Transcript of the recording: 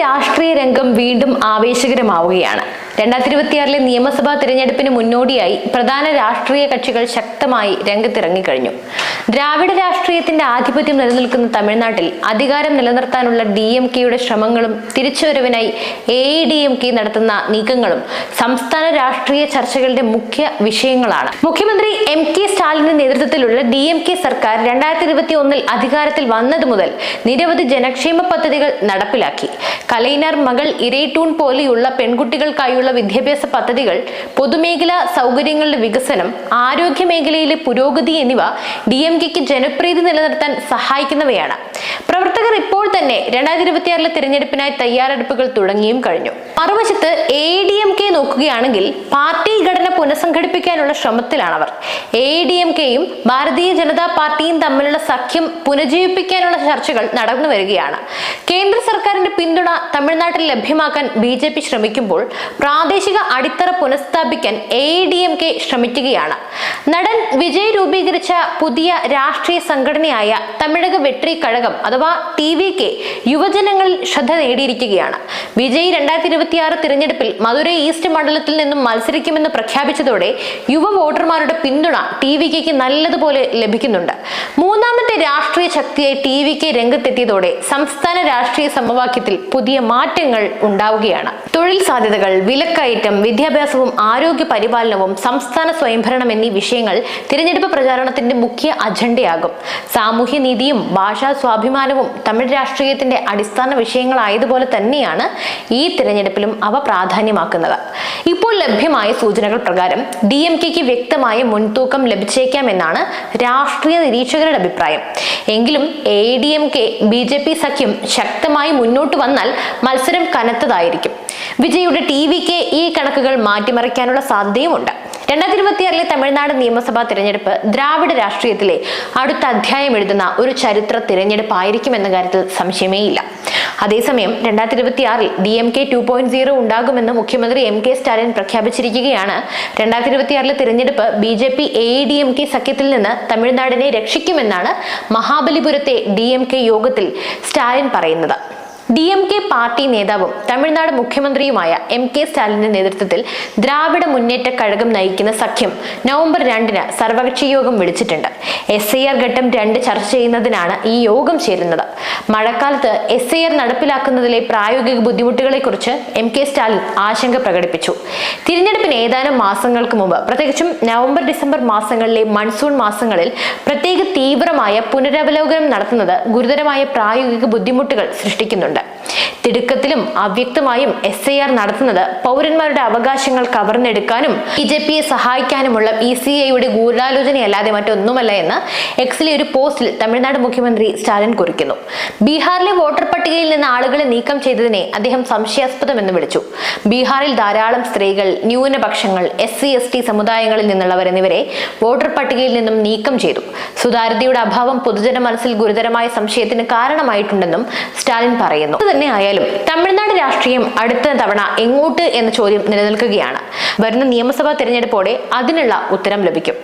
രാഷ്ട്രീയ രംഗം വീണ്ടും ആവേശകരമാവുകയാണ്. 2026 നിയമസഭാ തിരഞ്ഞെടുപ്പിന് മുന്നോടിയായി പ്രധാന രാഷ്ട്രീയ കക്ഷികൾ ശക്തമായി രംഗത്തിറങ്ങിക്കഴിഞ്ഞു. ദ്രാവിഡ രാഷ്ട്രീയത്തിന്റെ ആധിപത്യം നിലനിൽക്കുന്ന തമിഴ്നാട്ടിൽ അധികാരം നിലനിർത്താനുള്ള DMKയുടെ ശ്രമങ്ങളും തിരിച്ചുവരവിനായി AIADMK നടത്തുന്ന നീക്കങ്ങളും സംസ്ഥാന രാഷ്ട്രീയ ചർച്ചകളുടെ മുഖ്യ വിഷയങ്ങളാണ്. മുഖ്യമന്ത്രി MK സ്റ്റാലിന്റെ നേതൃത്വത്തിലുള്ള DMK സർക്കാർ 2021 അധികാരത്തിൽ വന്നതു മുതൽ നിരവധി ജനക്ഷേമ പദ്ധതികൾ നടപ്പിലാക്കി. കലൈനർ മകൾ ഇരേറ്റൂൺ പോലെയുള്ള പെൺകുട്ടികൾക്കായുള്ള വിദ്യാഭ്യാസ പദ്ധതികൾ, പൊതുമേഖലാ സൗകര്യങ്ങളുടെ വികസനം, ആരോഗ്യ മേഖലയിലെ പുരോഗതി എന്നിവ DMKക്ക് ജനപ്രീതി നിലനിർത്താൻ സഹായിക്കുന്നവയാണ്. പ്രവർത്തകർ ഇപ്പോൾ തന്നെ 2026 തിരഞ്ഞെടുപ്പിനായി തയ്യാറെടുപ്പുകൾ തുടങ്ങിയും കഴിഞ്ഞു. മറുവശത്ത് AIADMK നോക്കുകയാണെങ്കിൽ പാർട്ടി ഘടന പുനഃസംഘടിപ്പിക്കാനുള്ള ശ്രമത്തിലാണവർ. AIADMKയും ഭാരതീയ ജനതാ പാർട്ടിയും തമ്മിലുള്ള സഖ്യം പുനരുജ്ജീവിപ്പിക്കാനുള്ള ചർച്ചകൾ നടന്നു വരികയാണ്. കേന്ദ്ര സർക്കാരിന്റെ പിന്തുണ തമിഴ്നാട്ടിൽ ലഭ്യമാക്കാൻ BJP ശ്രമിക്കുമ്പോൾ പ്രാദേശിക അടിത്തറ പുനഃസ്ഥാപിക്കാൻ AIADMK ശ്രമിക്കുകയാണ്. നടൻ വിജയ് രൂപീകരിച്ച പുതിയ രാഷ്ട്രീയ സംഘടനയായ തമിഴക വെട്രി കഴകം അഥവാ TVK യുവജനങ്ങളിൽ ശ്രദ്ധ നേടിയിരിക്കുകയാണ്. വിജയ് 2026 തിരഞ്ഞെടുപ്പിൽ മധുരൈ ഈസ്റ്റ് മണ്ഡലത്തിൽ നിന്നും മത്സരിക്കുമെന്ന് പ്രഖ്യാപിച്ചതോടെ യുവ വോട്ടർമാരുടെ പിന്തുണ TVKക്ക് നല്ലതുപോലെ ലഭിക്കുന്നുണ്ട്. മൂന്നാമത്തെ രാഷ്ട്രീയ ശക്തിയായി TVK രംഗത്തെത്തിയതോടെ സംസ്ഥാന രാഷ്ട്രീയ സമവാക്യത്തിൽ പുതിയ മാറ്റങ്ങൾ ഉണ്ടാവുകയാണ്. തൊഴിൽ സാധ്യതകൾ, വിലക്കയറ്റം, വിദ്യാഭ്യാസവും ആരോഗ്യ പരിപാലനവും സംസ്ഥാന സ്വയംഭരണം എന്നീ വിഷയങ്ങൾ തിരഞ്ഞെടുപ്പ് പ്രചാരണത്തിന്റെ മുഖ്യ അജണ്ടയാകും. സാമൂഹ്യനീതിയും ഭാഷാ സ്വാഭിമാനവും തമിഴ് രാഷ്ട്രീയത്തിന്റെ അടിസ്ഥാന വിഷയങ്ങളായതുപോലെ തന്നെയാണ് ഈ തിരഞ്ഞെടുപ്പിലും അവ പ്രാധാന്യമാക്കുന്നത്. ഇപ്പോൾ ലഭ്യമായ സൂചനകൾ പ്രകാരം DMKക്ക് വ്യക്തമായ മുൻതൂക്കം ലഭിച്ചേക്കാമെന്നാണ് രാഷ്ട്രീയ നിരീക്ഷകരുടെ അഭിപ്രായം. എങ്കിലും AIADMK BJP സഖ്യം ശക്തമായി മുന്നോട്ട് വന്നാൽ മത്സരം കനത്തതായിരിക്കും. വിജയുടെ TVK ഈ കണക്കുകൾ മാറ്റിമറിക്കാനുള്ള സാധ്യതയുമുണ്ട്. 2026 തമിഴ്നാട് നിയമസഭാ തിരഞ്ഞെടുപ്പ് ദ്രാവിഡ രാഷ്ട്രീയത്തിലെ അടുത്ത അധ്യായം എഴുതുന്ന ഒരു ചരിത്ര തിരഞ്ഞെടുപ്പായിരിക്കുമെന്ന കാര്യത്തിൽ സംശയമേയില്ല. അതേസമയം 2026 DMK 2.0 ഉണ്ടാകുമെന്ന് മുഖ്യമന്ത്രി MK സ്റ്റാലിൻ പ്രഖ്യാപിച്ചിരിക്കുകയാണ്. 2026 തിരഞ്ഞെടുപ്പ് BJP AIADMK സഖ്യത്തിൽ നിന്ന് തമിഴ്നാടിനെ രക്ഷിക്കുമെന്നാണ് മഹാബലിപുരത്തെ DMK യോഗത്തിൽ സ്റ്റാലിൻ പറയുന്നത്. DMK പാർട്ടി നേതാവും തമിഴ്നാട് മുഖ്യമന്ത്രിയുമായ MK സ്റ്റാലിന്റെ നേതൃത്വത്തിൽ ദ്രാവിഡ മുന്നേറ്റ കഴകം നയിക്കുന്ന സഖ്യം നവംബർ 2 സർവകക്ഷി യോഗം വിളിച്ചിട്ടുണ്ട്. SIR ഘട്ടം 2 ചർച്ച ചെയ്യുന്നതിനാണ് ഈ യോഗം ചേരുന്നത്. മഴക്കാലത്ത് SIR നടപ്പിലാക്കുന്നതിലെ പ്രായോഗിക ബുദ്ധിമുട്ടുകളെ കുറിച്ച് MK സ്റ്റാലിൻ ആശങ്ക പ്രകടിപ്പിച്ചു. തിരഞ്ഞെടുപ്പിന് ഏതാനും മാസങ്ങൾക്ക് മുമ്പ്, പ്രത്യേകിച്ചും നവംബർ ഡിസംബർ മാസങ്ങളിലെ മൺസൂൺ മാസങ്ങളിൽ പ്രത്യേക തീവ്രമായ പുനരവലോകനം നടത്തുന്നത് ഗുരുതരമായ പ്രായോഗിക ബുദ്ധിമുട്ടുകൾ സൃഷ്ടിക്കുന്നുണ്ട്. തിടുക്കത്തിലും അവ്യക്തമായും SIR നടത്തുന്നത് പൗരന്മാരുടെ അവകാശങ്ങൾ കവർന്നെടുക്കാനും BJPയെ സഹായിക്കാനുമുള്ള ECIയുടെ ഗൂഢാലോചനയല്ലാതെ മറ്റൊന്നുമല്ല എന്ന് എക്സിലെ ഒരു പോസ്റ്റിൽ തമിഴ്നാട് മുഖ്യമന്ത്രി സ്റ്റാലിൻ കുറിക്കുന്നു. ബീഹാറിലെ വോട്ടർ പട്ടികയിൽ നിന്ന് ആളുകളെ നീക്കം ചെയ്തതിനെ അദ്ദേഹം സംശയാസ്പദമെന്ന് വിളിച്ചു. ബീഹാറിൽ ധാരാളം സ്ത്രീകൾ, ന്യൂനപക്ഷങ്ങൾ, SC/ST സമുദായങ്ങളിൽ നിന്നുള്ളവർ എന്നിവരെ വോട്ടർ പട്ടികയിൽ നിന്നും നീക്കം ചെയ്തു. സുതാര്യതയുടെ അഭാവം പൊതുജന മനസ്സിൽ ഗുരുതരമായ സംശയത്തിന് കാരണമായിട്ടുണ്ടെന്നും സ്റ്റാലിൻ പറയുന്നു. തന്നെ ആയാലും തമിഴ്നാട് രാഷ്ട്രീയം അടുത്ത തവണ എങ്ങോട്ട് എന്ന ചോദ്യം നിലനിൽക്കുകയാണ്. വരുന്ന നിയമസഭാ തിരഞ്ഞെടുപ്പോടെ അതിനുള്ള ഉത്തരം ലഭിക്കും.